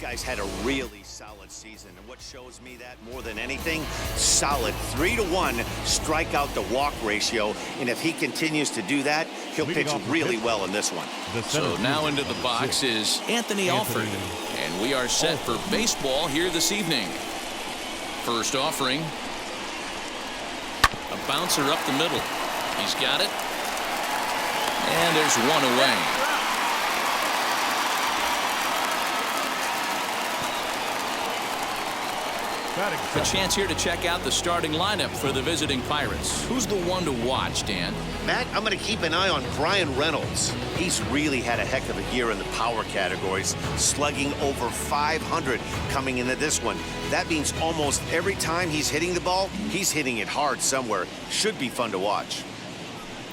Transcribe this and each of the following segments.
Guys had a really solid season, and what shows me that more than anything, solid 3-to-1 strikeout to walk ratio, and if he continues to do that, he'll pitch really well in this one. So now into the box is Anthony Alford, and we are set for baseball here this evening. First offering, a bouncer up the middle. He's got it, and there's one away. A chance here to check out the starting lineup for the visiting Pirates. Who's the one to watch, Dan? Matt, I'm going to keep an eye on Brian Reynolds. He's really had a heck of a year in the power categories, slugging over 500 coming into this one. That means almost every time he's hitting the ball, he's hitting it hard somewhere. Should be fun to watch.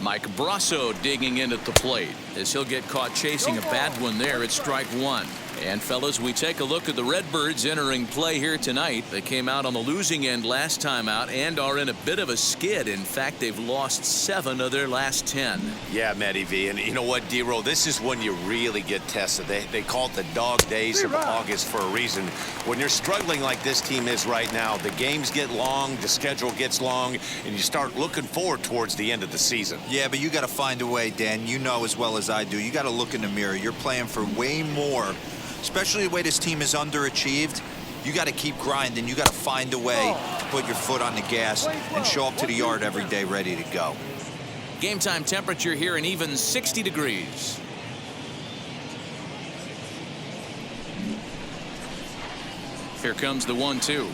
Mike Brasso digging in at the plate as he'll get caught chasing a bad one there at strike one. And fellas, we take a look at the Redbirds entering play here tonight. They came out on the losing end last time out and are in a bit of a skid. In fact, they've lost 7 of their last 10. Yeah, Matty V, and you know what, D-Row, this is when you really get tested. They call it the dog days of August for a reason. When you're struggling like this team is right now, the games get long, the schedule gets long, and you start looking forward towards the end of the season. Yeah, but you got to find a way, Dan. You know as well as I do. You got to look in the mirror. You're playing for way more. Especially the way this team is underachieved, you got to keep grinding. You got to find a way to put your foot on the gas and show up to the yard every day ready to go. Game time temperature here an even 60 degrees. Here comes the 1-2.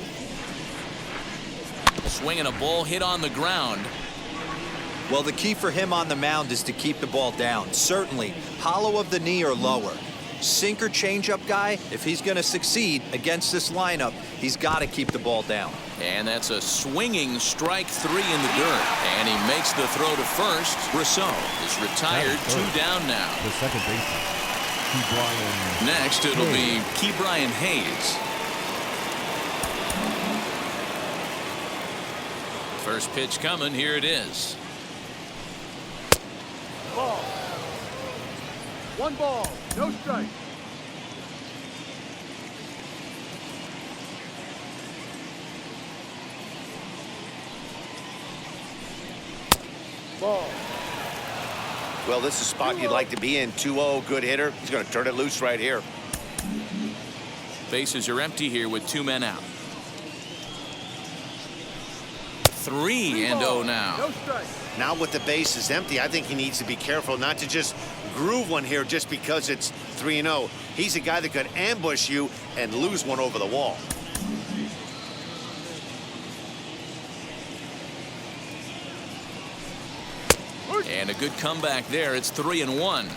Swinging a ball hit on the ground. Well, the key for him on the mound is to keep the ball down. Certainly, hollow of the knee or lower. Sinker changeup guy, if he's going to succeed against this lineup, he's got to keep the ball down. And that's a swinging strike 3 in the dirt. And he makes the throw to first. Brasso is retired, 2 down now. The second baseman, Ke'Bryan. Next, it'll be Ke'Bryan Hayes. First pitch coming. Here it is. Ball. 1 ball, no strike. Ball. Well, this is a spot you'd like to be in. 2-0, good hitter. He's going to turn it loose right here. Bases are empty here with 2 men out. 3-0 now. No strike. Now with the bases empty, I think he needs to be careful not to just groove one here just because it's 3-0. He's a guy that could ambush you and lose one over the wall. And a good comeback there. It's 3-1.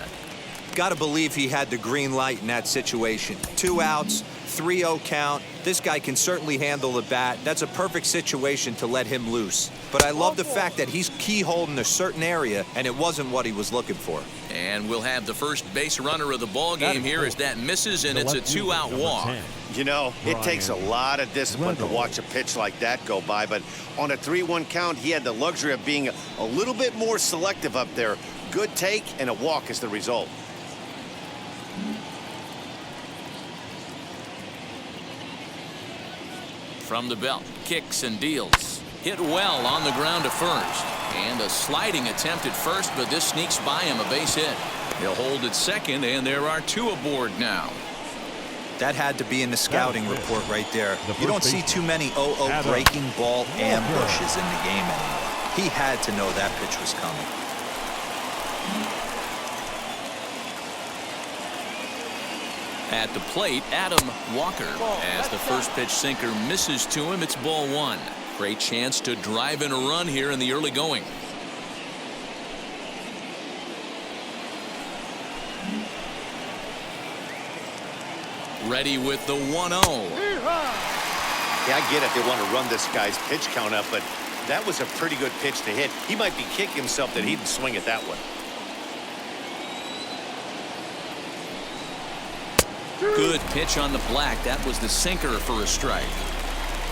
Got to believe he had the green light in that situation. 2 outs, 3-0 count. This guy can certainly handle the bat. That's a perfect situation to let him loose. But I love the fact that he's keyholed a certain area, and it wasn't what he was looking for. And we'll have the first base runner of the ball game here as that misses, and it's a 2-out walk. You know, it takes a lot of discipline to watch a pitch like that go by, but on a 3-1 count, he had the luxury of being a little bit more selective up there. Good take, and a walk is the result. From the belt, kicks and deals. Hit well on the ground to first. And a sliding attempt at first, but this sneaks by him, a base hit. He'll hold at second, and there are 2 aboard now. That had to be in the scouting report right there. You don't see too many 0-0 breaking ball ambushes in the game anymore. He had to know that pitch was coming. At the plate, Adam Walker. As the first pitch sinker misses to him, it's ball 1. Great chance to drive in a run here in the early going. Ready with the 1-0. Yeah, I get it. They want to run this guy's pitch count up, but that was a pretty good pitch to hit. He might be kicking himself that he didn't swing it that one. Good pitch on the black. That was the sinker for a strike.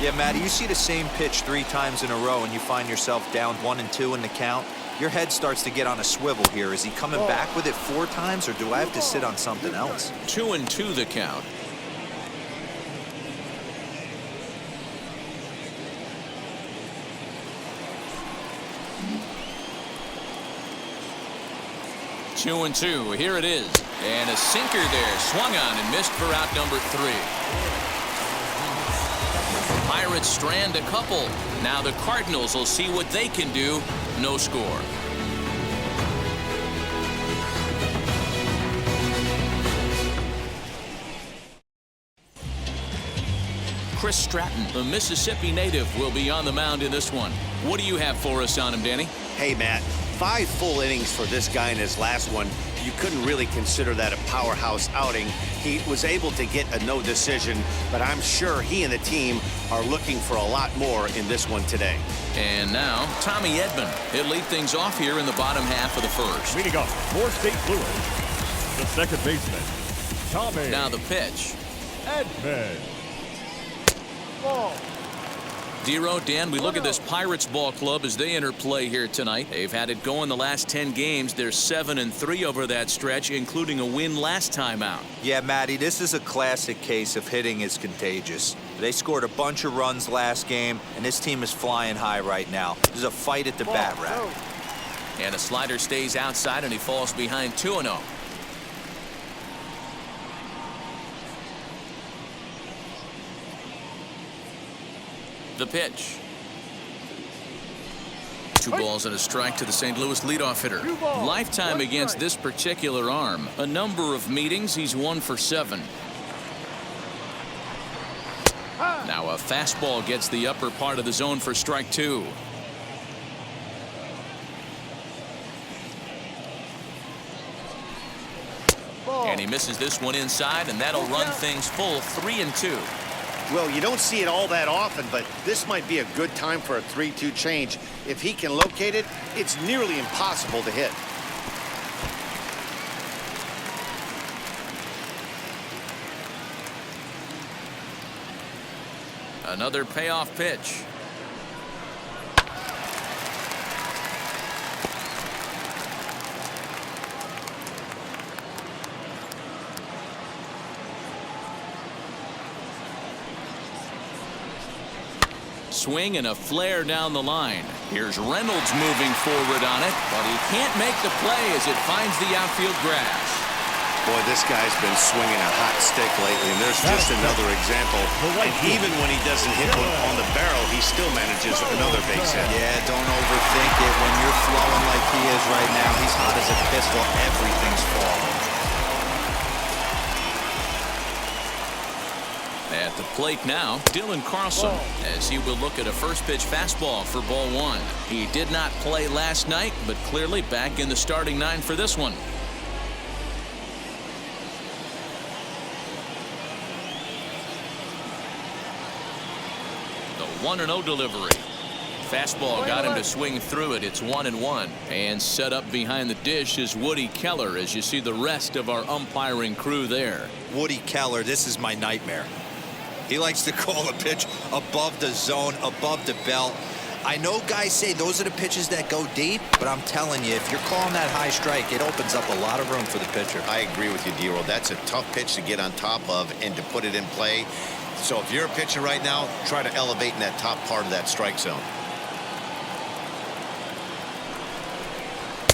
Yeah, Matty, you see the same pitch 3 times in a row and you find yourself down 1-2 in the count. Your head starts to get on a swivel here. Is he coming back with it 4 times, or do I have to sit on something else? 2-2 the count. 2-2. Here it is. And a sinker there. Swung on and missed for out number 3. Pirates strand a couple. Now the Cardinals will see what they can do. No score. Chris Stratton, the Mississippi native, will be on the mound in this one. What do you have for us on him, Danny? Hey, Matt, 5 full innings for this guy in his last one. You couldn't really consider that a powerhouse outing. He was able to get a no decision, but I'm sure he and the team are looking for a lot more in this one today. And now, Tommy Edman. He'll lead things off here in the bottom half of the first. Leading off for St. Louis, the second baseman, Tommy. Now the pitch. Edman. Ball. Dero, Dan, we look at this Pirates ball club as they enter play here tonight. They've had it going the last 10 games. They're 7-3 over that stretch, including a win last time out. Yeah, Matty, this is a classic case of hitting is contagious. They scored a bunch of runs last game, and this team is flying high right now. There's a fight at the bat rack. And a slider stays outside, and he falls behind 2-0. The pitch. 2 balls and a strike to the St. Louis leadoff hitter. Lifetime against this particular arm. A number of meetings. He's 1 for 7. Now a fastball gets the upper part of the zone for strike 2. And he misses this one inside, and that'll run things full 3-2. Well, you don't see it all that often, but this might be a good time for a 3-2 change. If he can locate it, it's nearly impossible to hit. Another payoff pitch. Swing and a flare down the line. Here's Reynolds moving forward on it, but he can't make the play as it finds the outfield grass. Boy, this guy's been swinging a hot stick lately, and there's just another example. And even when he doesn't hit one on the barrel, he still manages another base hit. Yeah, don't overthink it. When you're flowing like he is right now, he's hot as a pistol. Everything's falling. At the plate now, Dylan Carlson, as he will look at a first pitch fastball for ball 1. He did not play last night, but clearly back in the starting 9 for this one. The 1-0 delivery. Fastball got him to swing through it. It's 1-1. And set up behind the dish is Woody Keller, as you see the rest of our umpiring crew there. Woody Keller, this is my nightmare. He likes to call a pitch above the zone, above the belt. I know guys say those are the pitches that go deep, but I'm telling you, if you're calling that high strike, it opens up a lot of room for the pitcher. I agree with you, Dero. That's a tough pitch to get on top of and to put it in play. So if you're a pitcher right now, try to elevate in that top part of that strike zone.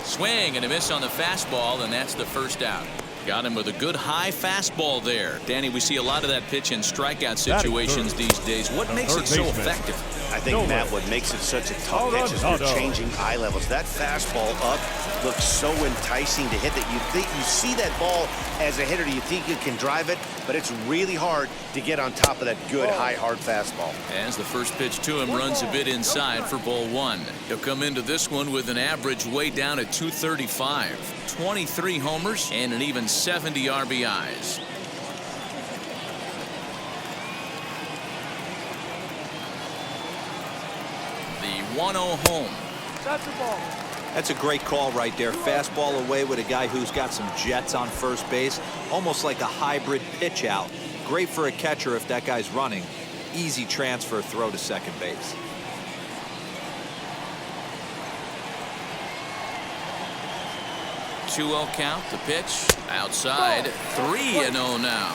Swing and a miss on the fastball, and that's the first out. Got him with a good high fastball there. Danny, we see a lot of that pitch in strikeout situations these days. What makes it so effective? I think, Matt, what makes it such a tough pitch is they're changing eye levels. That fastball up looks so enticing to hit that you see that ball as a hitter, you think you can drive it, but it's really hard to get on top of that good high hard fastball. As the first pitch to him runs a bit inside for ball 1. He'll come into this one with an average way down at 235. 23 homers and an even 70 RBIs. The 1-0 home. That's the ball. That's a great call right there. Fastball away with a guy who's got some jets on first base. Almost like a hybrid pitch out. Great for a catcher if that guy's running. Easy transfer throw to second base. Two 2-0 count. The pitch outside. 3-0 now.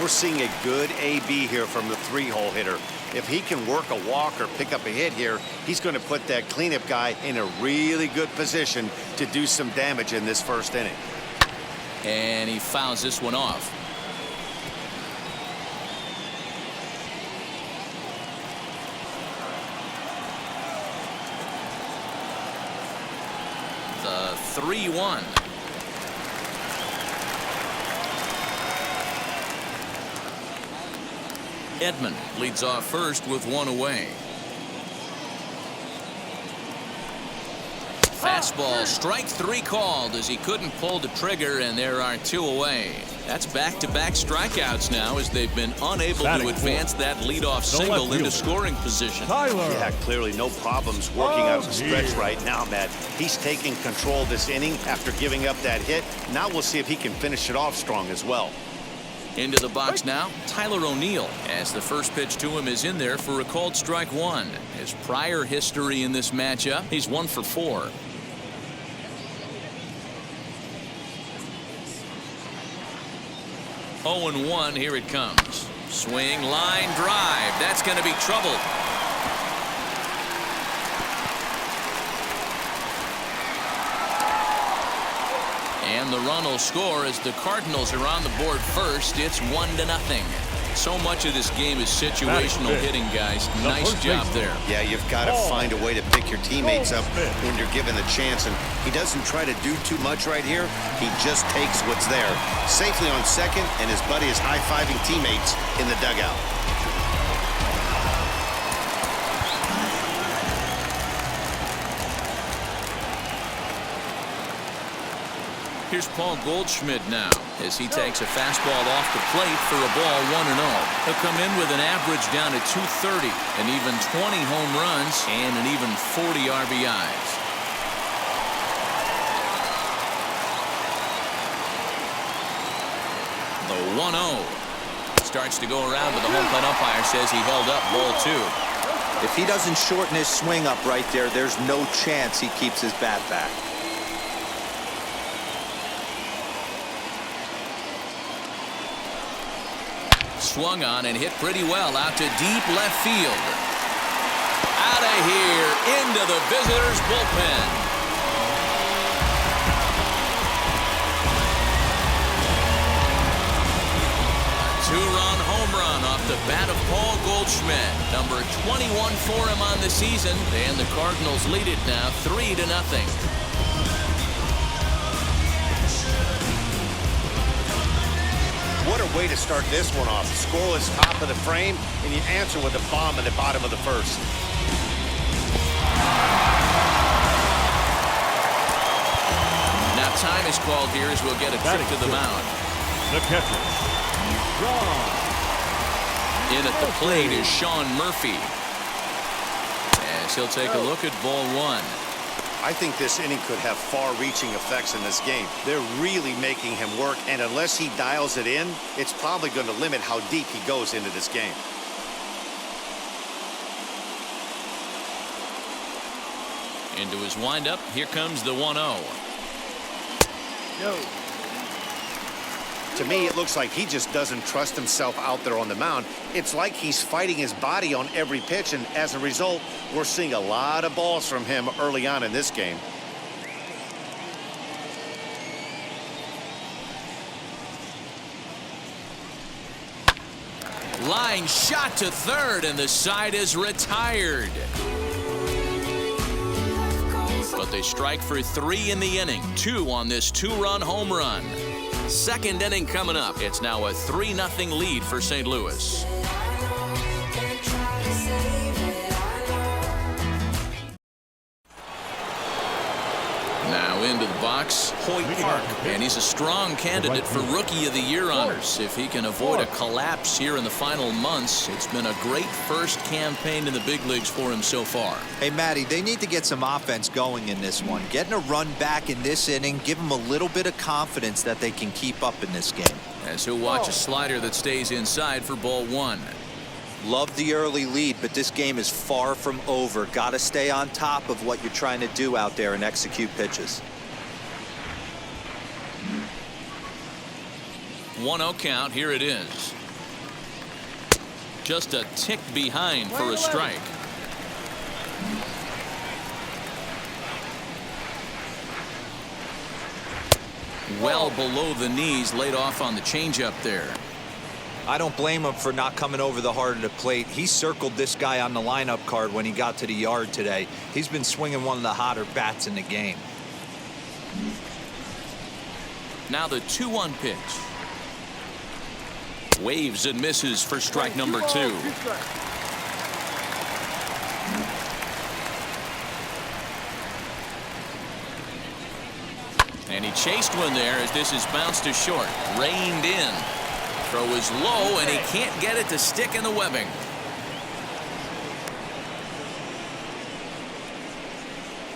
We're seeing a good AB here from the three-hole hitter. If he can work a walk or pick up a hit here, he's going to put that cleanup guy in a really good position to do some damage in this first inning. And he fouls this one off. The 3-1. Edman leads off first with one away. Fastball, strike three called as he couldn't pull the trigger, and there are two away. That's back-to-back strikeouts now as they've been unable to advance that leadoff single into scoring position. Yeah, clearly no problems working out of the stretch right now, Matt. He's taking control of this inning after giving up that hit. Now we'll see if he can finish it off strong as well. Into the box now, Tyler O'Neill, as the first pitch to him is in there for a called strike one. His prior history in this matchup, he's 1 for 4. Oh and 1, here it comes. Swing, line drive. That's going to be trouble. And the run will score as the Cardinals are on the board first. It's 1-0. So much of this game is situational hitting, guys. Nice job there. Yeah, you've got to find a way to pick your teammates up when you're given the chance. And he doesn't try to do too much right here. He just takes what's there. Safely on second, and his buddy is high-fiving teammates in the dugout. Here's Paul Goldschmidt now as he takes a fastball off the plate for a ball 1-0. He'll come in with an average down to 230, an even 20 home runs, and an even 40 RBIs. The 1-0 starts to go around, but the home plate umpire says he held up ball 2. If he doesn't shorten his swing up right there, there's no chance he keeps his bat back. Swung on and hit pretty well out to deep left field. Out of here into the visitors' bullpen. A two-run home run off the bat of Paul Goldschmidt. Number 21 for him on the season, and the Cardinals lead it now 3-0. What a way to start this one off. Scoreless top of the frame, and you answer with a bomb in the bottom of the first. Now time is called here as we'll get a trip to the mound. The catcher, Sean. In at the plate is Sean Murphy. As he'll take a look at ball 1. I think this inning could have far-reaching effects in this game. They're really making him work, and unless he dials it in, it's probably going to limit how deep he goes into this game. Into his windup, here comes the 1-0. To me, it looks like he just doesn't trust himself out there on the mound. It's like he's fighting his body on every pitch, and as a result, we're seeing a lot of balls from him early on in this game. Line shot to third, and the side is retired. But they strike for 3 in the inning, 2 on this 2-run home run. Second inning coming up. It's now a 3-0 lead for St. Louis. Now into the box, Hoyt Park, and he's a strong candidate for Rookie of the Year honors. If he can avoid a collapse here in the final months, it's been a great first campaign in the big leagues for him so far. Hey, Matty, they need to get some offense going in this one. Getting a run back in this inning, give them a little bit of confidence that they can keep up in this game. As he'll watch a slider that stays inside for ball 1. Love the early lead, but this game is far from over. Got to stay on top of what you're trying to do out there and execute pitches. 1-0 count. Here it is. Just a tick behind for a strike. Well below the knees, laid off on the changeup there. I don't blame him for not coming over the heart of the plate. He circled this guy on the lineup card when he got to the yard today. He's been swinging one of the hotter bats in the game. Now the 2-1 pitch. Waves and misses for strike number 2. And he chased one there as this is bounced to short. Reined in. Throw is low, and he can't get it to stick in the webbing.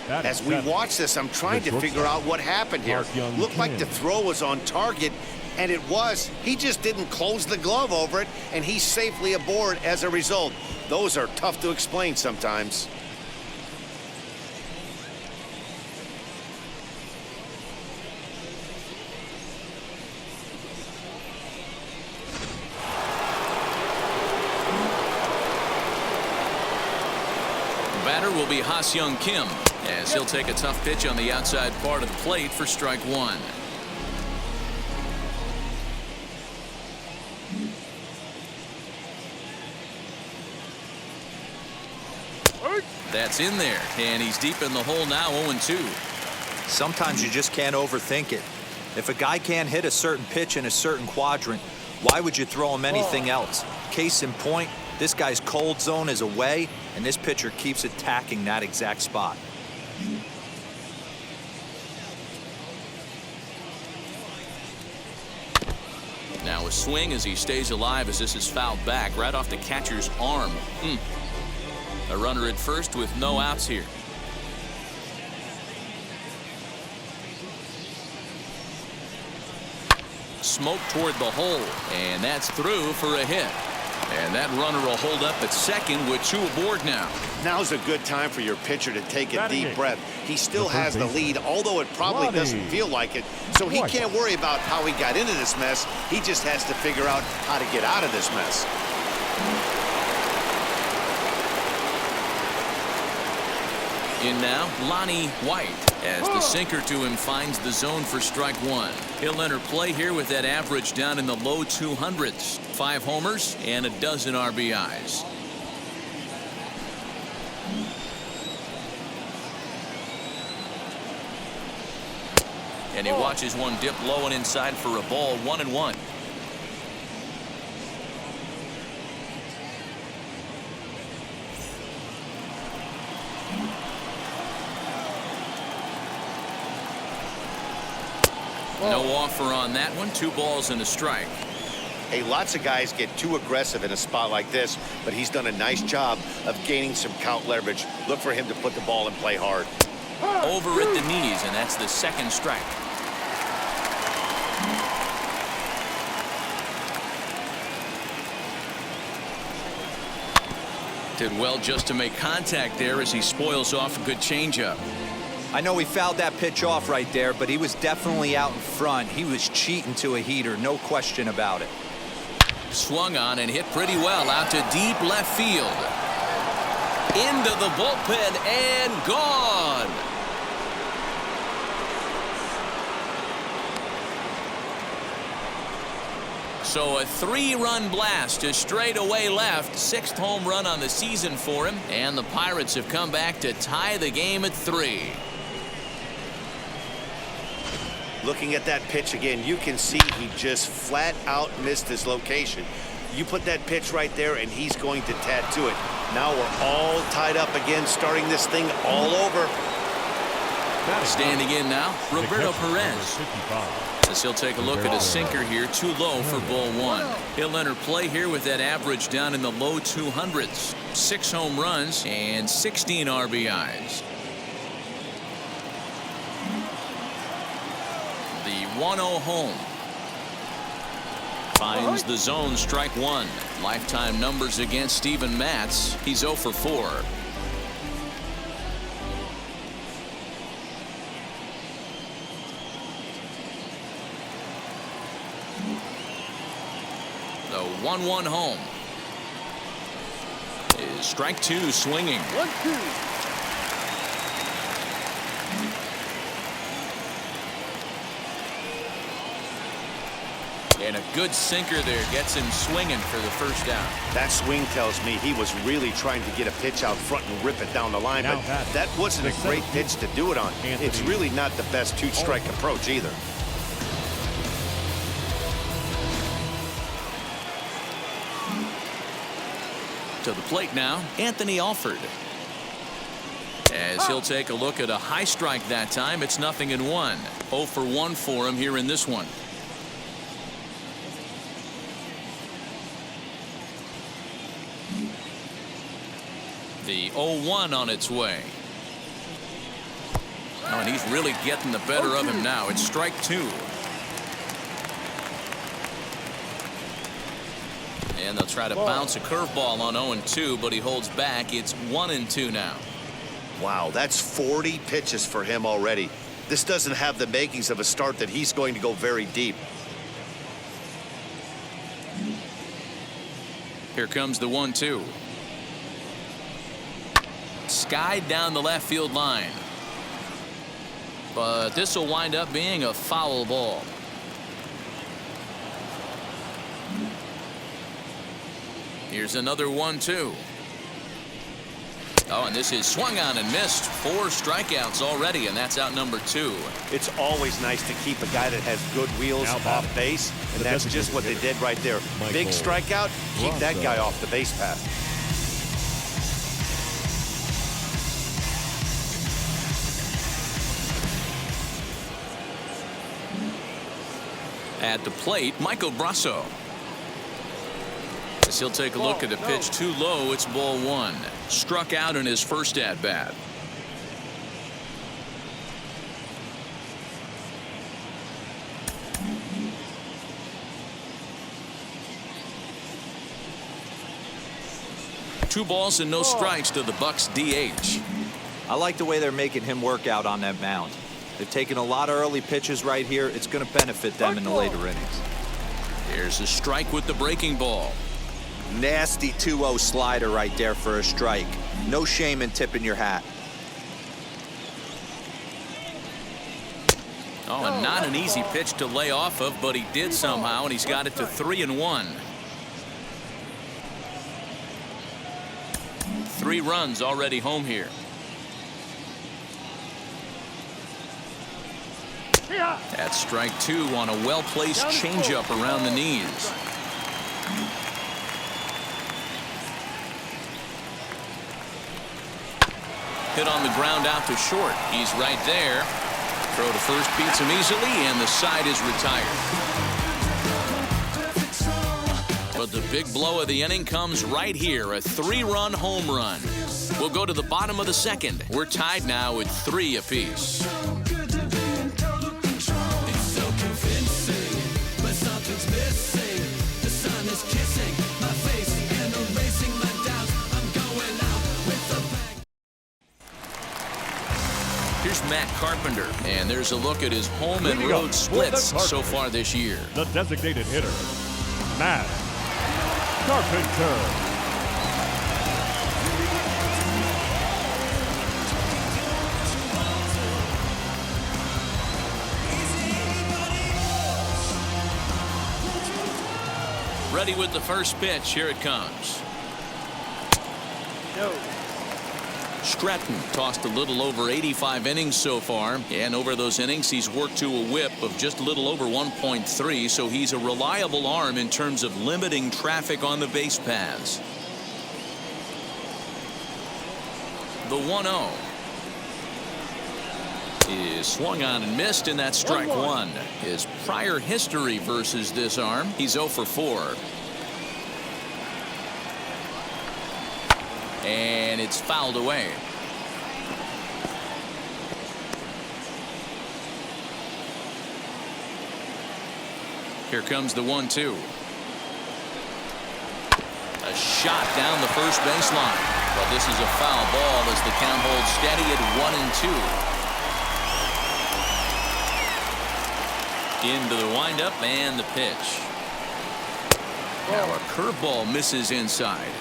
As we watch this, I'm trying to figure out what happened here. Looked like the throw was on target, and it was. He just didn't close the glove over it, and he's safely aboard as a result. Those are tough to explain sometimes. Batter will be Ha-Seong Kim as he'll take a tough pitch on the outside part of the plate for strike 1. That's in there, and he's deep in the hole now. 0-2. Sometimes you just can't overthink it. If a guy can't hit a certain pitch in a certain quadrant, why would you throw him anything else? Case in point, this guy's cold zone is away, and this pitcher keeps attacking that exact spot. Now a swing as he stays alive as this is fouled back right off the catcher's arm. A runner at first with no outs here. Smoke toward the hole, and that's through for a hit. And that runner will hold up at second with 2 aboard now. Now's a good time for your pitcher to take a deep breath. He still has the lead, although it probably doesn't feel like it. So he can't worry about how he got into this mess. He just has to figure out how to get out of this mess. In now, Lonnie White, as the sinker to him finds the zone for strike 1. He'll enter play here with that average down in the low 200s. 5 homers and a dozen RBIs. And he watches one dip low and inside for a ball. 1-1. No offer on that one. 2 balls and a strike. Hey, lots of guys get too aggressive in a spot like this, but he's done a nice job of gaining some count leverage. Look for him to put the ball in play hard. Over at the knees, and that's the 2nd strike. Did well just to make contact there as he spoils off a good changeup. I know he fouled that pitch off right there, but he was definitely out in front. He was cheating to a heater, no question about it. Swung on and hit pretty well out to deep left field. Into the bullpen and gone. So a 3-run blast to straightaway left. 6th home run on the season for him. And the Pirates have come back to tie the game at 3. Looking at that pitch again, you can see he just flat out missed his location. You put that pitch right there, and he's going to tattoo it. Now we're all tied up again, starting this thing all over. Standing in now, Roberto Perez. As he'll take a look at a sinker here, too low for ball 1. He'll enter play here with that average down in the low 200s. 6 home runs and 16 RBIs. The 1-0 home. Finds the zone, strike 1. Lifetime numbers against Steven Matz. He's 0 for 4. The 1-1 home. is strike two swinging. 1-2. And a good sinker there gets him swinging for the first down. That swing tells me he was really trying to get a pitch out front and rip it down the line, Now but batting, that wasn't a the great seventeenth, pitch to do it on. Anthony. It's really not the best two-strike approach either. To the plate now, Anthony Alford. As he'll take a look at a high strike that time, it's 0-1. 0 for 1 for him here in this one. The 0-1 on its way. Oh, and he's really getting the better of him now. It's strike two. And they'll try to bounce a curveball on 0-2, but he holds back. It's 1-2 now. Wow, that's 40 pitches for him already. This doesn't have the makings of a start that he's going to go very deep. Here comes the 1-2. Skied down the left field line. But this will wind up being a foul ball. Here's another 1-2. Oh, and this is swung on and missed. 4 strikeouts already, and that's out number 2. It's always nice to keep a guy that has good wheels Now off batting, base, and the that's designated just what they hitter, did right there. Big Michael strikeout, keep that Brasso. guy off the base path. At the plate, Michael Brasso. As he'll take a look at a pitch too low, it's ball 1. Struck out in his first at bat. Two balls and no strikes to the Bucks DH. I like the way they're making him work out on that mound. They've taken a lot of early pitches right here. It's going to benefit them in the later innings. Here's a strike with the breaking ball. Nasty 2-0 slider right there for a strike. No shame in tipping your hat. Oh, and not an easy pitch to lay off of, but he did somehow, and he's got it to 3-1. 3 runs already home here. That's strike 2 on a well-placed changeup around the knees. Hit on the ground out to short. He's right there. Throw to first beats him easily, and the side is retired. But the big blow of the inning comes right here, a 3-run home run. We'll go to the bottom of the second. We're tied now at 3 apiece. Here's Matt Carpenter, and there's a look at his home and Leading up road for the splits so far this year. The designated hitter, Matt Carpenter. Ready with the first pitch. Here it comes. No. Stratton tossed a little over 85 innings so far, and over those innings he's worked to a whip of just a little over 1.3, so he's a reliable arm in terms of limiting traffic on the base paths. The 1-0 is swung on and missed, and that's strike 1. His prior history versus this arm, he's 0 for 4. And it's fouled away. Here comes the 1-2. A shot down the first baseline. But this is a foul ball as the count holds steady at 1-2. Into the windup and the pitch. Now a curveball misses inside.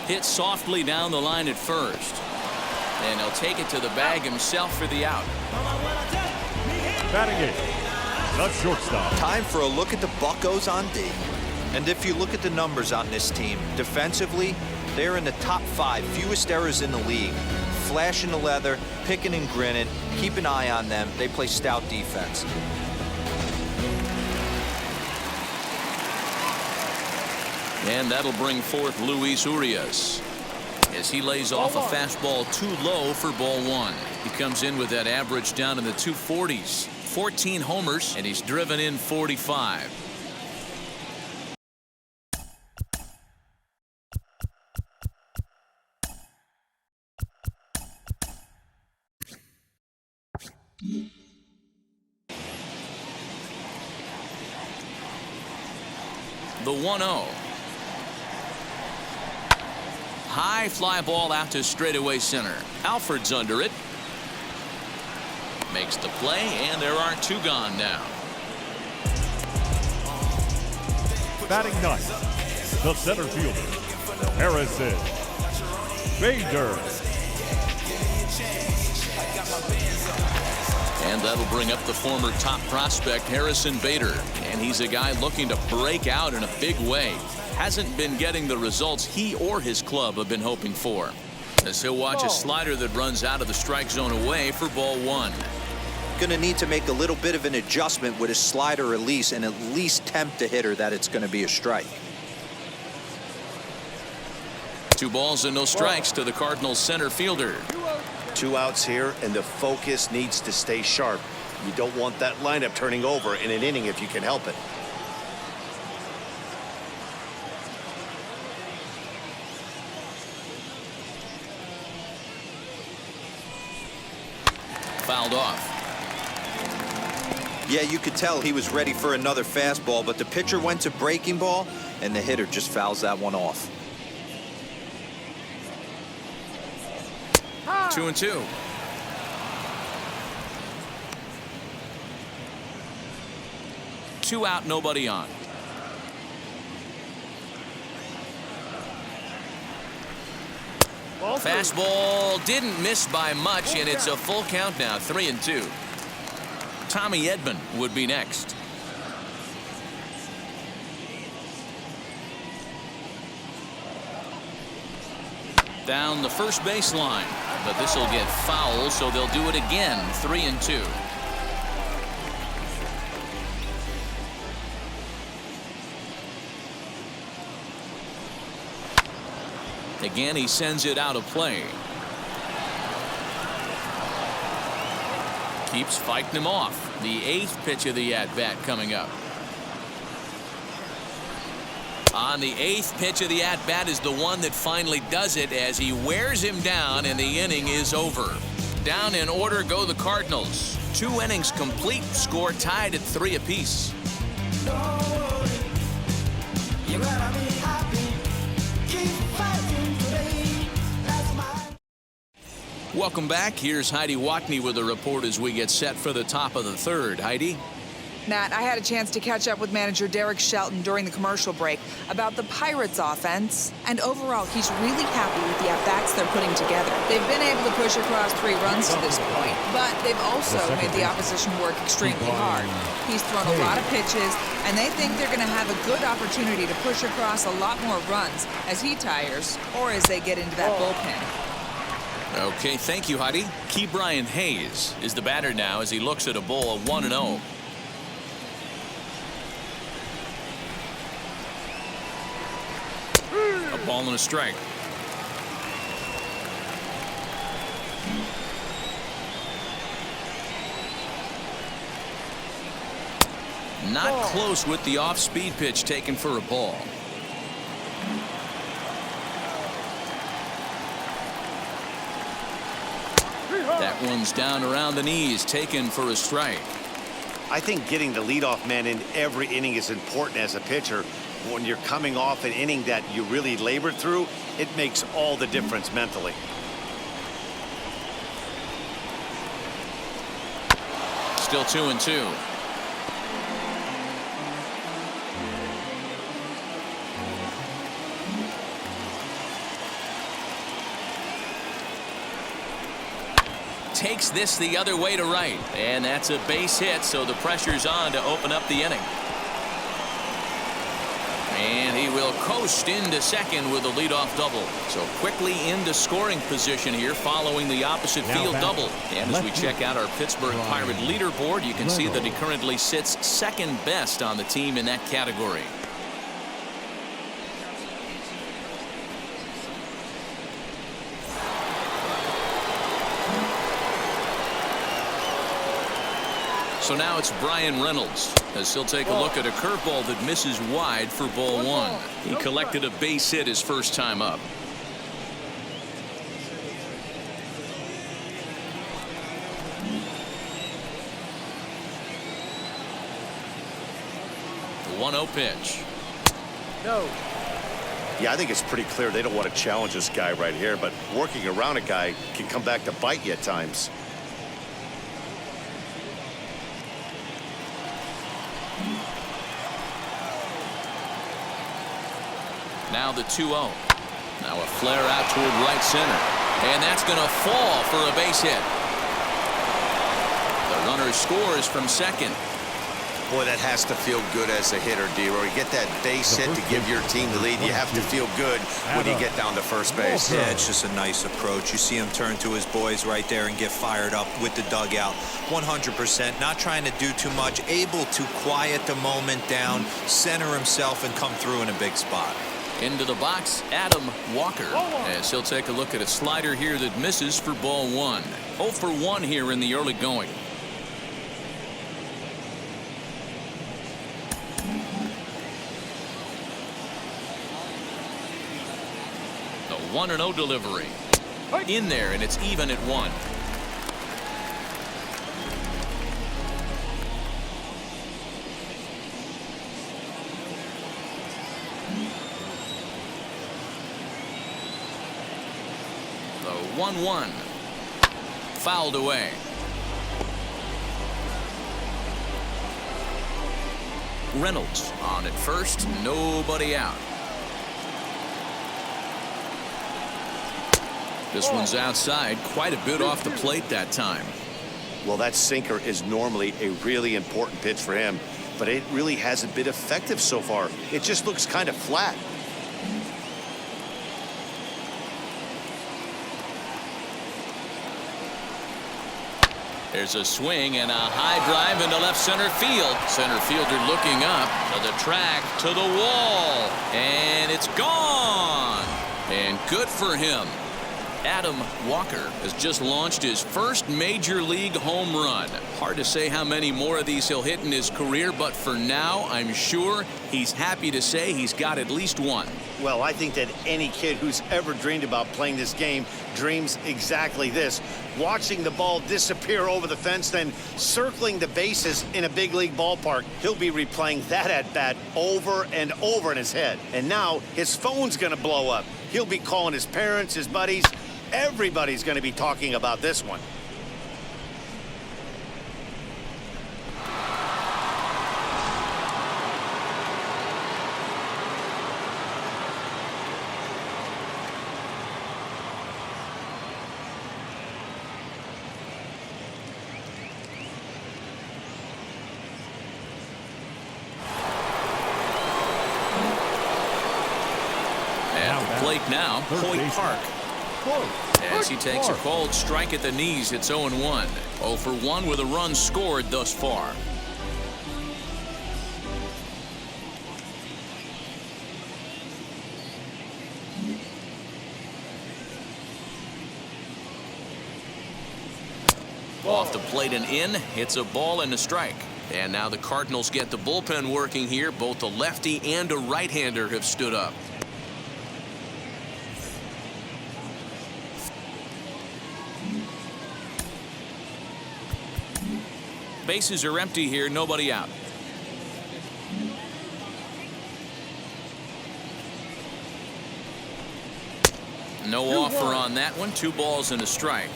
Hit softly down the line at first. And he'll take it to the bag himself for the out. Batting eighth, the shortstop. Time for a look at the Buccos on D. And if you look at the numbers on this team, defensively, they're in the top 5 fewest errors in the league. Flashing the leather, picking and grinning. Keep an eye on them. They play stout defense. And that'll bring forth Luis Urias as he lays off a fastball too low for ball 1. He comes in with that average down in the 240s. 14 homers, and he's driven in 45. The 1-0. High fly ball out to straightaway center. Alford's under it. Makes the play, and there are 2 gone now. Batting ninth, the center fielder, Harrison Bader. And that'll bring up the former top prospect Harrison Bader. And he's a guy looking to break out in a big way. Hasn't been getting the results he or his club have been hoping for. As he'll watch a slider that runs out of the strike zone away for ball 1. Going to need to make a little bit of an adjustment with his slider release and at least tempt a hitter that it's going to be a strike. 2 balls and no strikes to the Cardinals center fielder. 2 outs here, and the focus needs to stay sharp. You don't want that lineup turning over in an inning if you can help it. Fouled off. Yeah, you could tell he was ready for another fastball, but the pitcher went to breaking ball, and the hitter just fouls that one off. 2-2. Two out, nobody on. Fastball didn't miss by much, and it's a full count now, 3-2. Tommy Edman would be next. Down the first baseline, but this will get foul, so they'll do it again. 3-2. Again, he sends it out of play. Keeps fighting him off. The 8th pitch of the at-bat coming up. On the 8th pitch of the at-bat is the one that finally does it as he wears him down, and the inning is over. Down in order go the Cardinals. 2 innings complete, score tied at 3 apiece. Welcome back. Here's Heidi Watney with a report as we get set for the top of the 3rd. Heidi? Matt, I had a chance to catch up with manager Derek Shelton during the commercial break about the Pirates offense, and overall he's really happy with the at-bats they're putting together. They've been able to push across 3 runs to this point, but they've also made the opposition work extremely hard. He's thrown a lot of pitches, and they think they're going to have a good opportunity to push across a lot more runs as he tires or as they get into that bullpen. Okay, thank you, Heidi. Key Brian Hayes is the batter now as he looks at a ball of 1-0. A ball and a strike. Not close with the off-speed pitch taken for a ball. That one's down around the knees, taken for a strike. I think getting the leadoff man in every inning is important as a pitcher. When you're coming off an inning that you really labored through, it makes all the difference mentally. Still 2-2. takes this the other way to right. And that's a base hit, so the pressure's on to open up the inning. And he will coast into second with a leadoff double. So quickly into scoring position here following the opposite field double. And as we check out our Pittsburgh Pirate leaderboard, you can see that he currently sits second best on the team in that category. So now it's Brian Reynolds as he'll take a look at a curveball that misses wide for ball one. He collected a base hit his first time up. The 1-0 pitch. No. Yeah, I think it's pretty clear they don't want to challenge this guy right here, but working around a guy can come back to bite you at times. Now the 2-0. Now a flare out toward right center. And that's going to fall for a base hit. The runner scores from second. Boy, that has to feel good as a hitter, D-Roy. You get that base hit to give your team the lead. You have to feel good when you get down to first base. Yeah, it's just a nice approach. You see him turn to his boys right there and get fired up with the dugout. 100%, not trying to do too much, able to quiet the moment down, center himself, and come through in a big spot. Into the box, Adam Walker, as he'll take a look at a slider here that misses for ball one. 0 for 1 here in the early going. The 1-0 delivery. In there, and it's even at 1. The 1-1. Fouled away. Reynolds on at first, nobody out. This one's outside, quite a bit off the plate that time. Well, that sinker is normally a really important pitch for him, but it really hasn't been effective so far. It just looks kind of flat. There's a swing and a high drive into left center field. Center fielder looking up to the track, to the wall, and it's gone. And good for him. Adam Walker has just launched his first major league home run. Hard to say how many more of these he'll hit in his career, but for now, I'm sure he's happy to say he's got at least one. Well, I think that any kid who's ever dreamed about playing this game dreams exactly this. Watching the ball disappear over the fence, then circling the bases in a big league ballpark. He'll be replaying that at bat over and over in his head. And now his phone's going to blow up. He'll be calling his parents, his buddies. Everybody's going to be talking about this one. At the plate now, Hoyt Park. As he takes a cold strike at the knees, it's 0-1. 0 for 1 with a run scored thus far. Off the plate and in, it's a ball and a strike. And now the Cardinals get the bullpen working here. Both a lefty and a right-hander have stood up. Bases are empty here, nobody out. No offer on that one. 2 balls and a strike.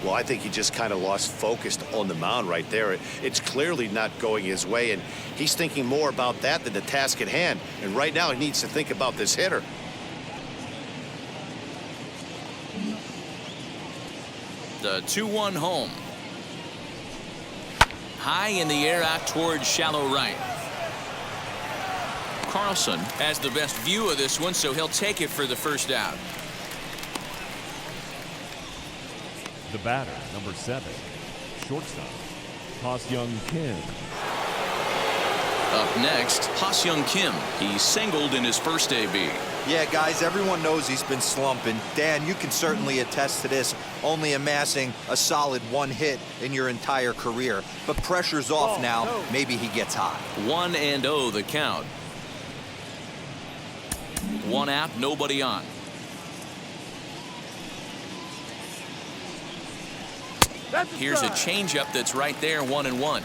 Well, I think he just kind of lost focus on the mound right there. It's clearly not going his way, and he's thinking more about that than the task at hand. And right now he needs to think about this hitter. The 2-1 home. High in the air out towards shallow right. Carlson has the best view of this one, so he'll take it for the first out. The batter, number 7, shortstop, Ha-Seong Kim. Up next, Ha-Seong Kim. He singled in his first AB. Yeah, guys, everyone knows he's been slumping. Dan, you can certainly attest to this, only amassing a solid 1 hit in your entire career. But pressure's off now. Maybe he gets hot. 1-0 the count. 1 out, nobody on. Here's a changeup that's right there, 1-1.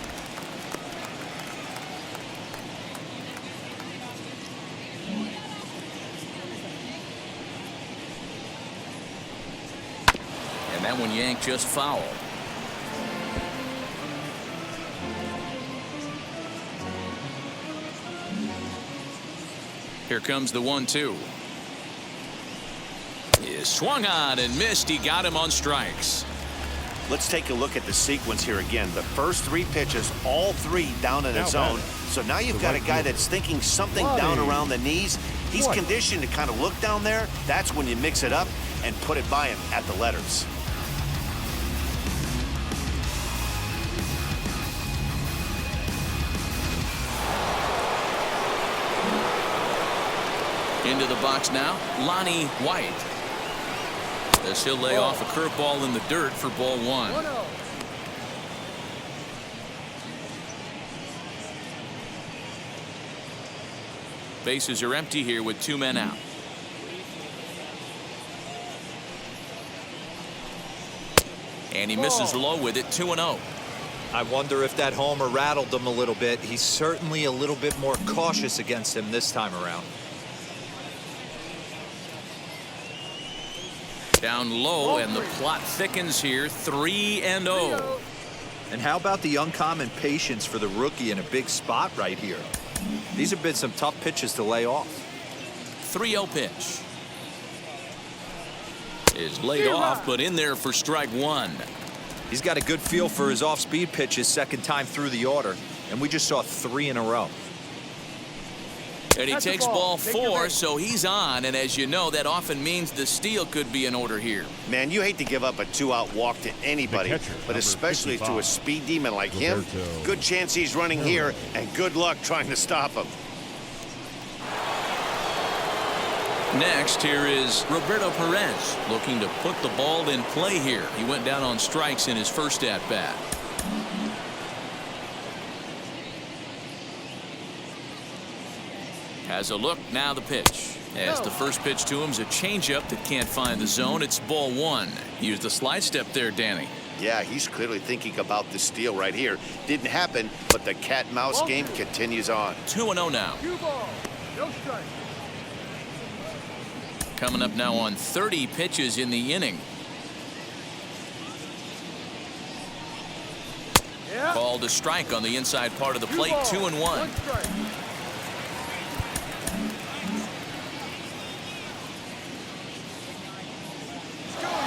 And that one yanked just foul. Here comes the 1-2. He swung on and missed. He got him on strikes. Let's take a look at the sequence here again. The first 3 pitches, all 3 down in the zone. So now you've got a guy that's thinking something down around the knees. He's conditioned to kind of look down there. That's when you mix it up and put it by him at the letters. Into the box now, Lonnie White. As he'll lay off a curveball in the dirt for ball 1. Bases are empty here with 2 men out. And he misses low with it, 2-0. I wonder if that homer rattled him a little bit. He's certainly a little bit more cautious against him this time around. Down low, and the plot thickens here, 3-0. And how about the uncommon patience for the rookie in a big spot right here? These have been some tough pitches to lay off. 3-0 pitch. Is laid off, but in there for strike 1. He's got a good feel for his off-speed pitches second time through the order, and we just saw 3 in a row. And he takes ball 4, so he's on. And as you know, that often means the steal could be in order here. Man, you hate to give up a 2-out walk to anybody, catcher, but especially to a speed demon like him. Good chance he's running here, and good luck trying to stop him. Next, here is Roberto Perez looking to put the ball in play here. He went down on strikes in his first at-bat. Has a look, now the pitch. As the first pitch to him is a changeup that can't find the zone. It's ball 1. Used the slide step there, Danny. Yeah, he's clearly thinking about the steal right here. Didn't happen, but the cat-mouse game continues on. 2-0 now. No strike. Coming up now on 30 pitches in the inning. Called a strike on the inside part of the plate, 2-1.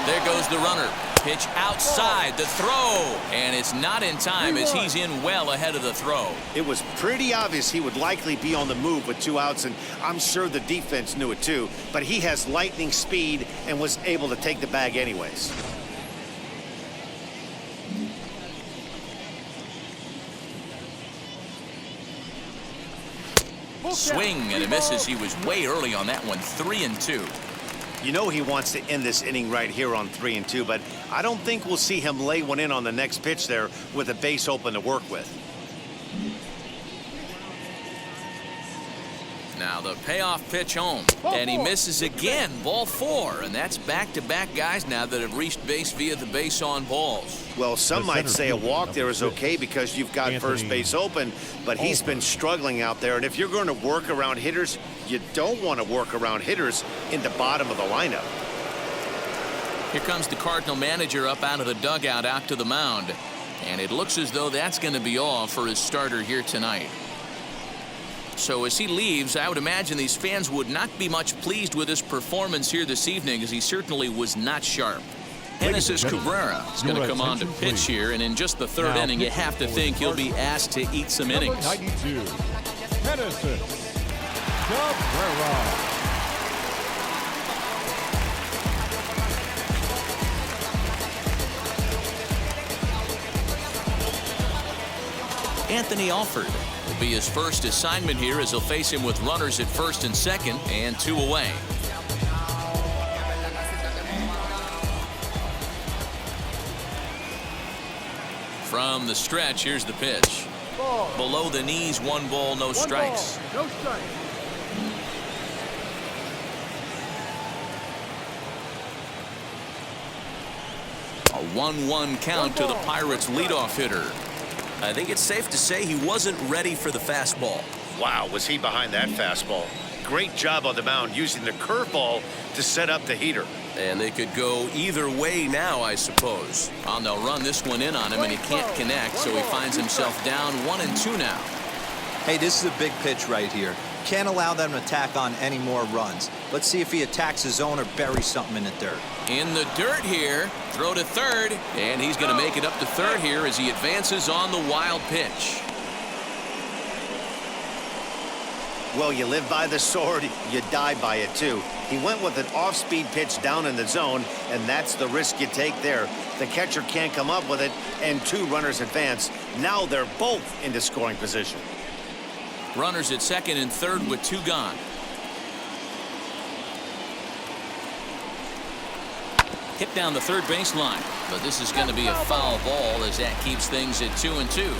There goes the runner. Pitch outside the throw. And it's not in time as he's in well ahead of the throw. It was pretty obvious he would likely be on the move with 2 outs, and I'm sure the defense knew it too. But he has lightning speed and was able to take the bag anyways. Swing and a miss as he was way early on that one. 3-2. You know he wants to end this inning right here on 3-2, but I don't think we'll see him lay one in on the next pitch there with a base open to work with. Now the payoff pitch home, and he misses again. Ball 4, and that's back-to-back guys now that have reached base via the base on balls. Well, some might say a walk there is okay because you've got first base open, but he's been struggling out there. And if you're going to work around hitters, you don't want to work around hitters in the bottom of the lineup. Here comes the Cardinal manager up out of the dugout out to the mound, and it looks as though that's going to be all for his starter here tonight. So as he leaves, I would imagine these fans would not be much pleased with his performance here this evening, as he certainly was not sharp. Genesis Cabrera is going to come on to attention, pitch please. here, and in just the third Now inning, you pitching have to for think the he'll be Cardinals. asked to eat some Number innings. 92, Genesis Cabrera. Anthony Alford will be his first assignment here as he'll face him with runners at first and second and 2 away. From the stretch, here's the pitch. Ball. Below the knees, 1 ball, no One strikes. ball, no strikes. A 1-1 count to the Pirates leadoff hitter. I think it's safe to say he wasn't ready for the fastball. Wow, was he behind that fastball. Great job on the mound using the curveball to set up the heater. And they could go either way now, I suppose. And they'll run this one in on him, and he can't connect, so he finds himself down 1-2 now. Hey, this is a big pitch right here. Can't allow them to tack on any more runs. Let's see if he attacks his zone or buries something in the dirt. In the dirt here, throw to third, and he's going to make it up to third here as he advances on the wild pitch. Well, you live by the sword, you die by it too. He went with an off-speed pitch down in the zone, and that's the risk you take there. The catcher can't come up with it, and 2 runners advance. Now they're both into scoring position. Runners at second and third with 2 gone. Hit down the third baseline, but this is going to be a foul ball as that keeps things at 2-2.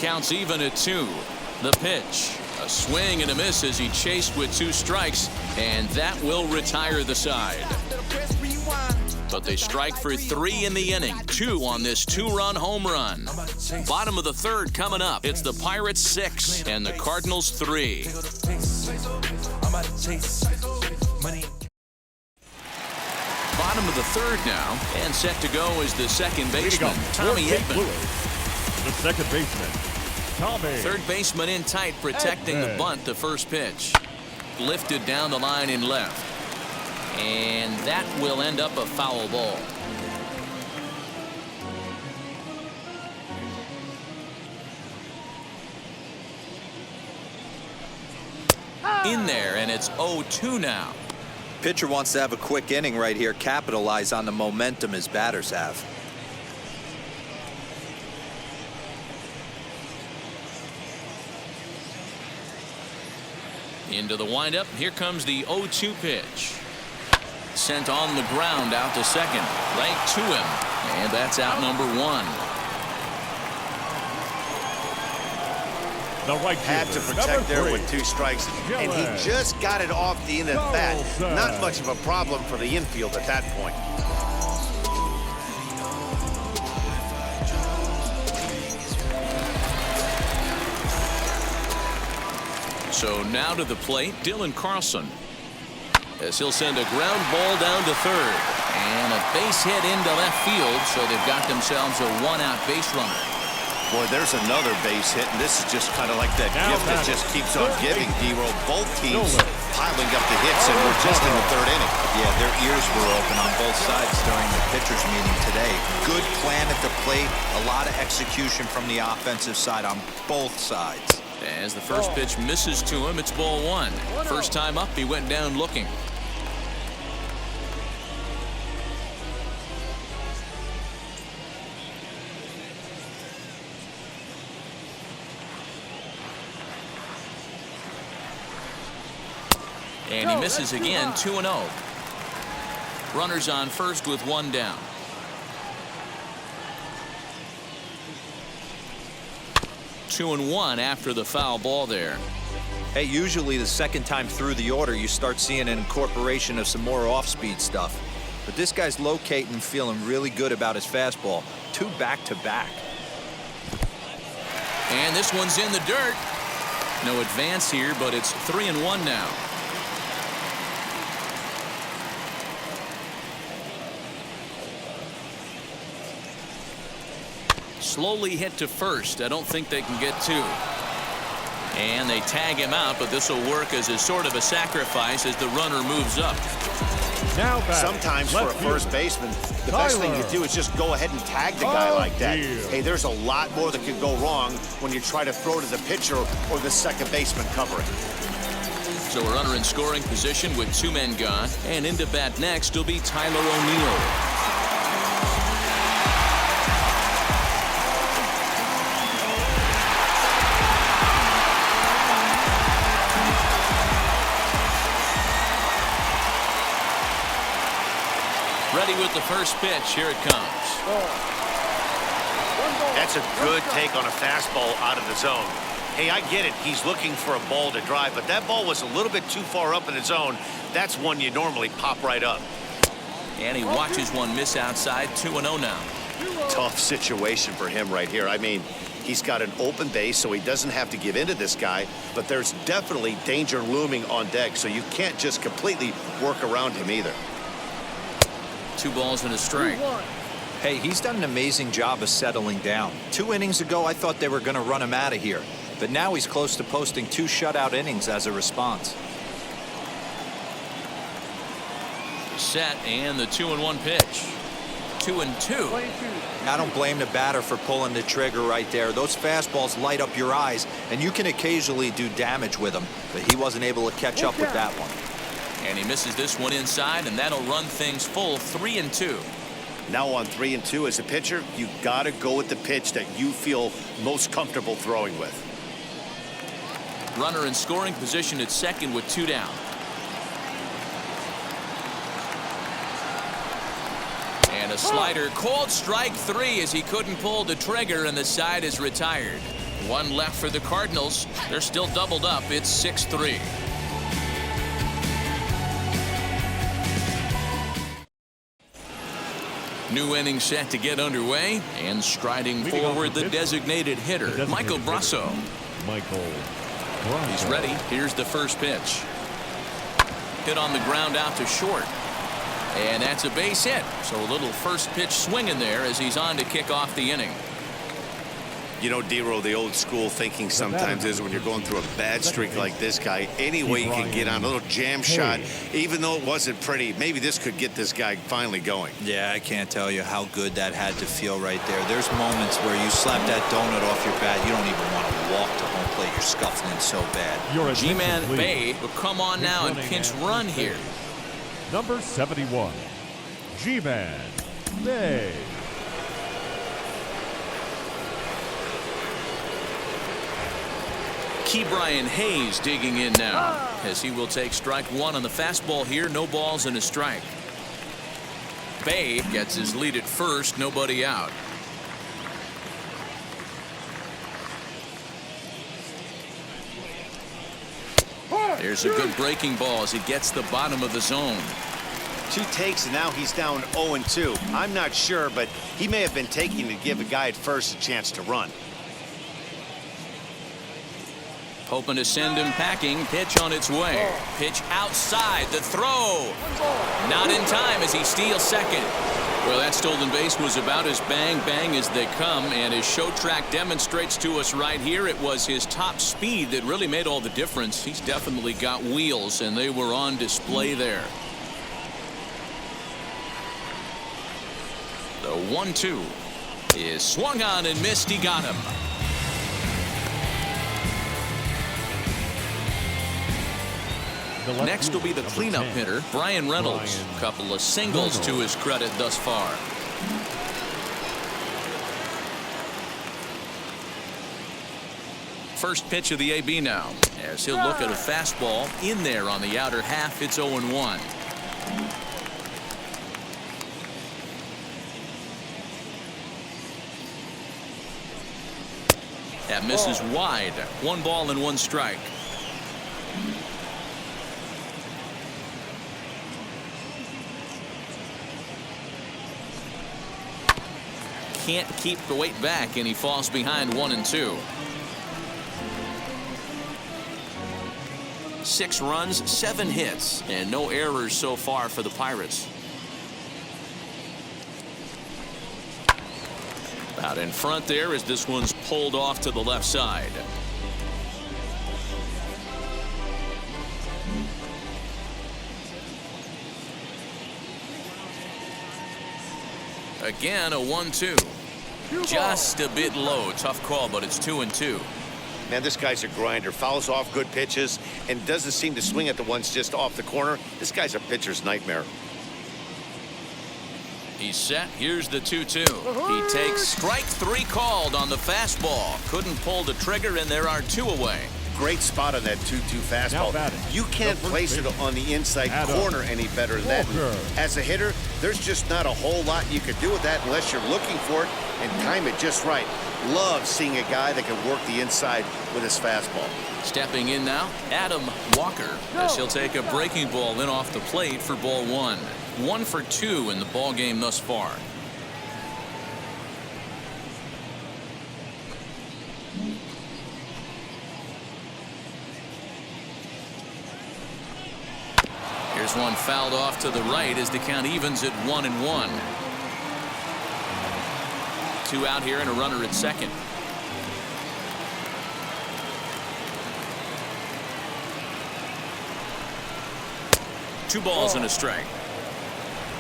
Counts even at 2. The pitch. A swing and a miss as he chased with 2 strikes, and that will retire the side. But they strike for 3 in the inning. 2 on this 2-run home run. Bottom of the third coming up. It's the Pirates 6 and the Cardinals 3. Bottom of the third now, and set to go is the second baseman, Tommy Edman. The second baseman, Tommy. Third baseman in tight, protecting the bunt. The first pitch lifted down the line in left, and that will end up a foul ball. In there, and it's 0-2 now. Pitcher wants to have a quick inning right here, capitalize on the momentum his batters have. Into the windup. Here comes the 0-2 pitch. Sent on the ground out to second. Right to him. And that's out number 1. The right Had to fielder, protect there number with 3. 2 strikes, and he just got it off the end of the bat. Not much of a problem for the infield at that point. So now to the plate, Dylan Carlson, as he'll send a ground ball down to third, and a base hit into left field, so they've got themselves a 1-out base runner. Boy, there's another base hit, and this is just kind of like that Now gift that batting, just keeps on third giving, baseman, D-Roll. Both teams Nolan. piling up the hits, and we're just in the third inning. Yeah, their ears were open on both sides during the pitchers meeting today. Good plan at the plate, a lot of execution from the offensive side on both sides. As the first pitch misses to him, it's ball 1. First time up, he went down looking. And he misses again, 2-0. Runners on first with 1 down. Two and 1 after the foul ball there. Hey, usually the second time through the order, you start seeing an incorporation of some more off-speed stuff. But this guy's locating and feeling really good about his fastball. 2 back-to-back. And this one's in the dirt. No advance here, but it's 3-1 now. Slowly hit to first. I don't think they can get 2. And they tag him out, but this will work as a sort of a sacrifice as the runner moves up. Now back. Sometimes for a first baseman, the best thing to do is just go ahead and tag the guy like that. Hey, there's a lot more that could go wrong when you try to throw to the pitcher or the second baseman covering. So a runner in scoring position with 2 men gone. And into bat next will be Tyler O'Neill. Ready with the first pitch. Here it comes. That's a good take on a fastball out of the zone. Hey, I get it. He's looking for a ball to drive, but that ball was a little bit too far up in the zone. That's one you normally pop right up. And he watches one miss outside. 2-0 now. Tough situation for him right here. I mean, he's got an open base, so he doesn't have to give in to this guy, but there's definitely danger looming on deck, so you can't just completely work around him either. 2 balls and a strike. Hey, he's done an amazing job of settling down. 2 innings ago, I thought they were going to run him out of here. But now he's close to posting 2 shutout innings as a response. Set and the 2-1 pitch. 2-2. I don't blame the batter for pulling the trigger right there. Those fastballs light up your eyes, and you can occasionally do damage with them. But he wasn't able to catch up with that one. And he misses this one inside, and that'll run things full. 3-2. Now on 3-2 as a pitcher, you got to go with the pitch that you feel most comfortable throwing with. Runner in scoring position at second with 2 down. And a slider called strike 3 as he couldn't pull the trigger, and the side is retired. 1 left for the Cardinals. They're still doubled up. It's 6-3. New inning set to get underway, and striding forward the designated hitter, Michael Brasso. He's ready. Here's the first pitch. Hit on the ground out to short. And that's a base hit. So a little first pitch swing in there as he's on to kick off the inning. You know, D-Row, the old school thinking sometimes is when you're going through a bad streak like this guy, any way you can get on a little jam shot, even though it wasn't pretty, maybe this could get this guy finally going. Yeah, I can't tell you how good that had to feel right there. There's moments where you slap that donut off your bat, you don't even want to walk to home plate. You're scuffling so bad. G-Man Bay will come on now and pinch run here. Number 71, G-Man Bay. Brian Hayes digging in now as he will take strike 1 on the fastball here. No balls and a strike. Bay gets his lead at first. Nobody out. There's a good breaking ball as he gets the bottom of the zone. 2 takes, and now he's down 0-2. I'm not sure, but he may have been taking to give a guy at first a chance to run. Hoping to send him packing. Pitch on its way. Pitch outside. The throw. Not in time as he steals second. Well, that stolen base was about as bang-bang as they come, and his show track demonstrates to us right here it was his top speed that really made all the difference. He's definitely got wheels, and they were on display there. The 1-2 is swung on and missed. He got him. Next will be the cleanup hitter, Brian Reynolds. A couple of singles to his credit thus far. First pitch of the AB now, as he'll look at a fastball in there on the outer half. It's 0-1. That misses wide. 1 ball and 1 strike. Can't keep the weight back, and he falls behind 1-2. 6 runs, 7 hits, and no errors so far for the Pirates. Out in front there as this one's pulled off to the left side. Again, a 1-2. Just a bit low. Tough call, but it's 2-2. Man, this guy's a grinder. Fouls off good pitches and doesn't seem to swing at the ones just off the corner. This guy's a pitcher's nightmare. He's set. Here's the 2-2. He takes strike 3 called on the fastball. Couldn't pull the trigger, and there are 2 away. Great spot on that 2-2 fastball. You can't place it on the inside corner any better than that. As a hitter, there's just not a whole lot you could do with that unless you're looking for it and time it just right. Love seeing a guy that can work the inside with his fastball. Stepping in now, Adam Walker, as he'll take a breaking ball in off the plate for ball 1. 1 for 2 in the ball game thus far. Here's one fouled off to the right as the count evens at 1-1. 2 out here and a runner at second. Two balls and a strike.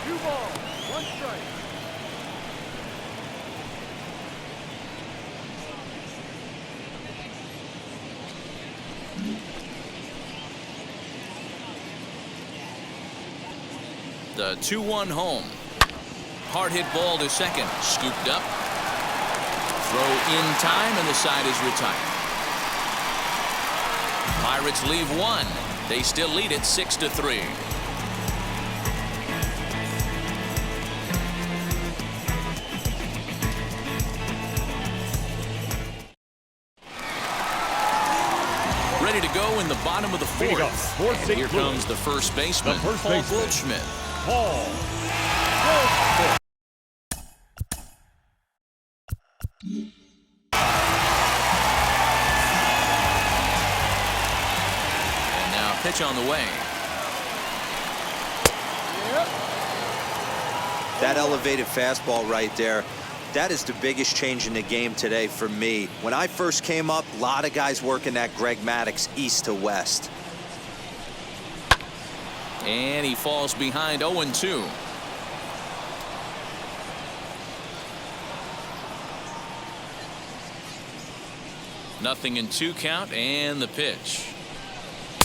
2 balls, 1 strike. The 2-1 home. Hard hit ball to second. Scooped up. Throw in time, and the side is retired. Pirates leave 1. They still lead it 6-3. Ready to go in the bottom of the 4th. And here comes the first baseman, Paul Goldschmidt. Paul. And now pitch on the way. That elevated fastball right there, that is the biggest change in the game today for me. When I first came up, a lot of guys working that Greg Maddux east to west. And he falls behind 0-2. Nothing in 2 count, and the pitch.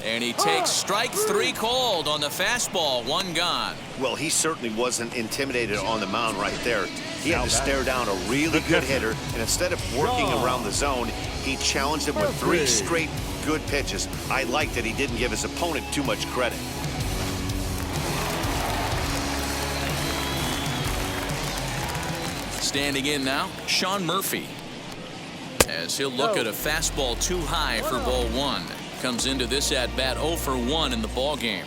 And he takes strike 3 called on the fastball. 1 gone. Well, he certainly wasn't intimidated on the mound right there. He had to stare down a really good hitter, and instead of working around the zone, he challenged him with 3 straight good pitches. I like that he didn't give his opponent too much credit. Standing in now, Sean Murphy, as he'll look at a fastball too high for ball 1. Comes into this at bat 0 for 1 in the ball game.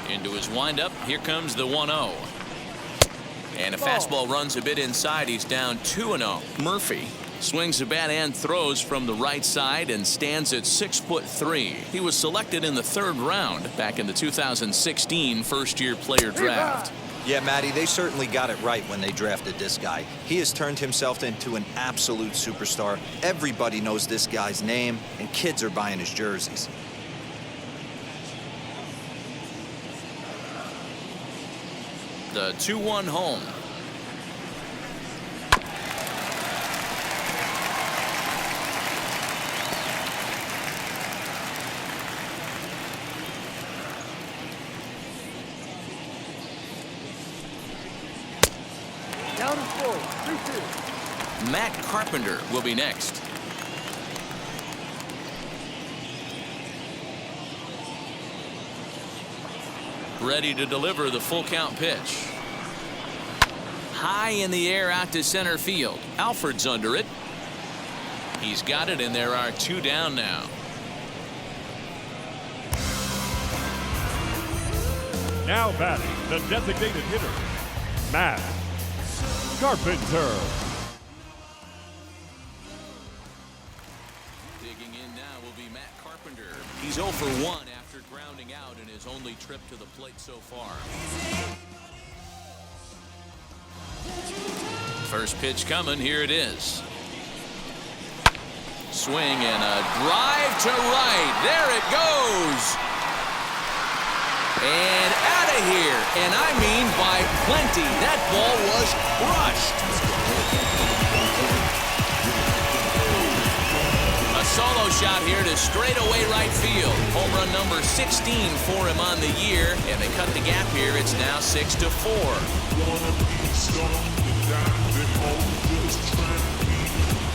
Into his windup, here comes the 1-0. And a fastball runs a bit inside. He's down 2-0. Murphy swings the bat and throws from the right side and stands at 6'3". He was selected in the 3rd round back in the 2016 first-year player draft. Yeah, Matty, they certainly got it right when they drafted this guy. He has turned himself into an absolute superstar. Everybody knows this guy's name, and kids are buying his jerseys. The 2-1 home. Down and full, 2-2. Matt Carpenter will be next. Ready to deliver the full count pitch. High in the air out to center field. Alford's under it. He's got it, and there are 2 down now. Now batting, the designated hitter, Matt Carpenter. Digging in now will be Matt Carpenter. He's 0 for 1 after grounding out in his only trip to the plate so far. First pitch coming. Here it is. swing and a drive to right. There it goes. And out of here. And I mean by plenty. That ball was crushed. A solo shot here to straightaway right field. Home run number 16 for him on the year. And they cut the gap here. It's now 6-4.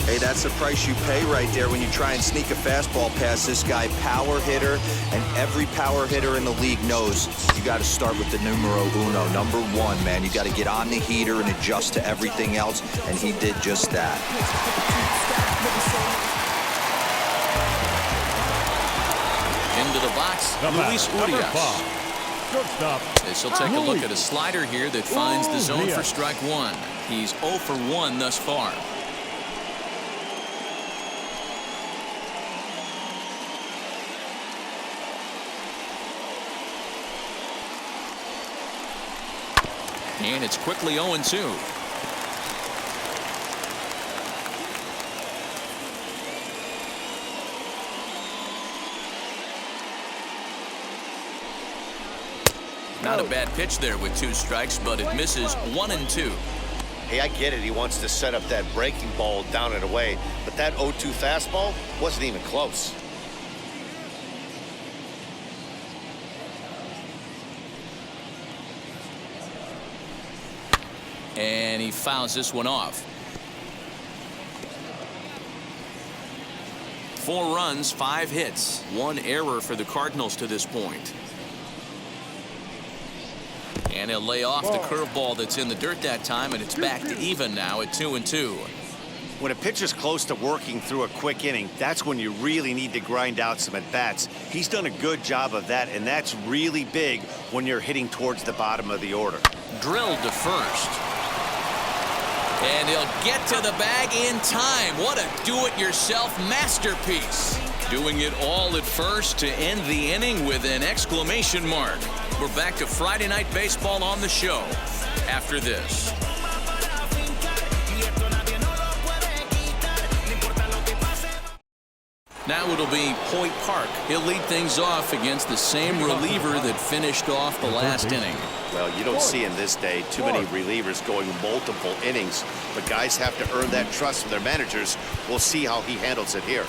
Hey, that's the price you pay right there when you try and sneak a fastball past this guy. Power hitter, and every power hitter in the league knows you got to start with the numero uno, number one, man. You got to get on the heater and adjust to everything else, and he did just that. Into the box, Luis Urias. Shortstop. This will take a look at a slider here that finds the zone for strike one. He's 0 for 1 thus far. And it's quickly 0-2. Not a bad pitch there with 2 strikes, but it misses 1-2. Hey, I get it. He wants to set up that breaking ball down and away, but that 0-2 fastball wasn't even close. And he fouls this one off. 4 runs, 5 hits, 1 error for the Cardinals to this point. And he'll lay off the curveball that's in the dirt that time, and it's back to even now at 2-2. When a pitcher's close to working through a quick inning, that's when you really need to grind out some at-bats. He's done a good job of that, and that's really big when you're hitting towards the bottom of the order. Drilled to first. And he'll get to the bag in time. What a do-it-yourself masterpiece. Doing it all at first to end the inning with an exclamation mark. We're back to Friday Night Baseball on the show after this. Now it'll be Point Park. He'll lead things off against the same reliever that finished off the last inning. Well, you don't see in this day too many relievers going multiple innings, but guys have to earn that trust from their managers. We'll see how he handles it here.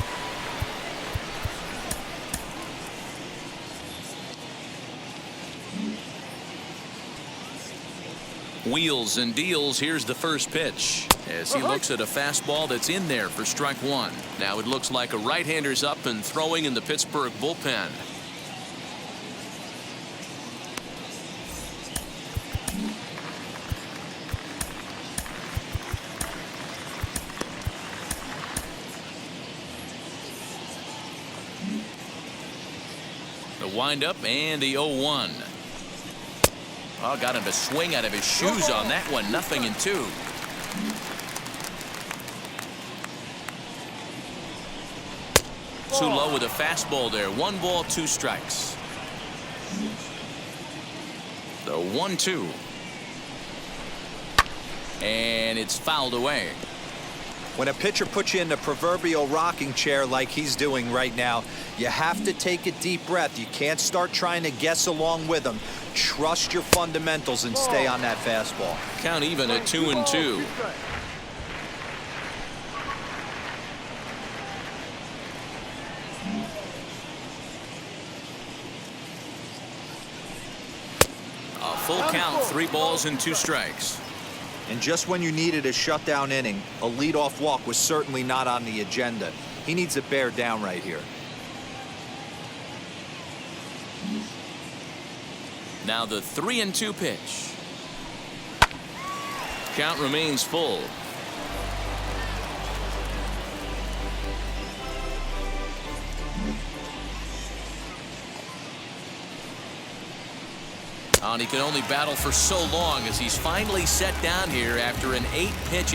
Wheels and deals. Here's the first pitch as he looks at a fastball that's in there for strike one. Now it looks like a right-hander's up and throwing in the Pittsburgh bullpen. The windup and the 0-1. Oh, got him to swing out of his shoes on that one. 0-2. Too low with a fastball there. 1 ball, 2 strikes. The 1-2. And it's fouled away. When a pitcher puts you in the proverbial rocking chair like he's doing right now, you have to take a deep breath. You can't start trying to guess along with him. Trust your fundamentals and stay on that fastball. Count even at 2-2. A full count, 3 balls and 2 strikes. And just when you needed a shutdown inning, a leadoff walk was certainly not on the agenda. He needs to bear down right here. Now the 3-2 pitch. Count remains full. And he can only battle for so long as he's finally set down here after an 8-pitch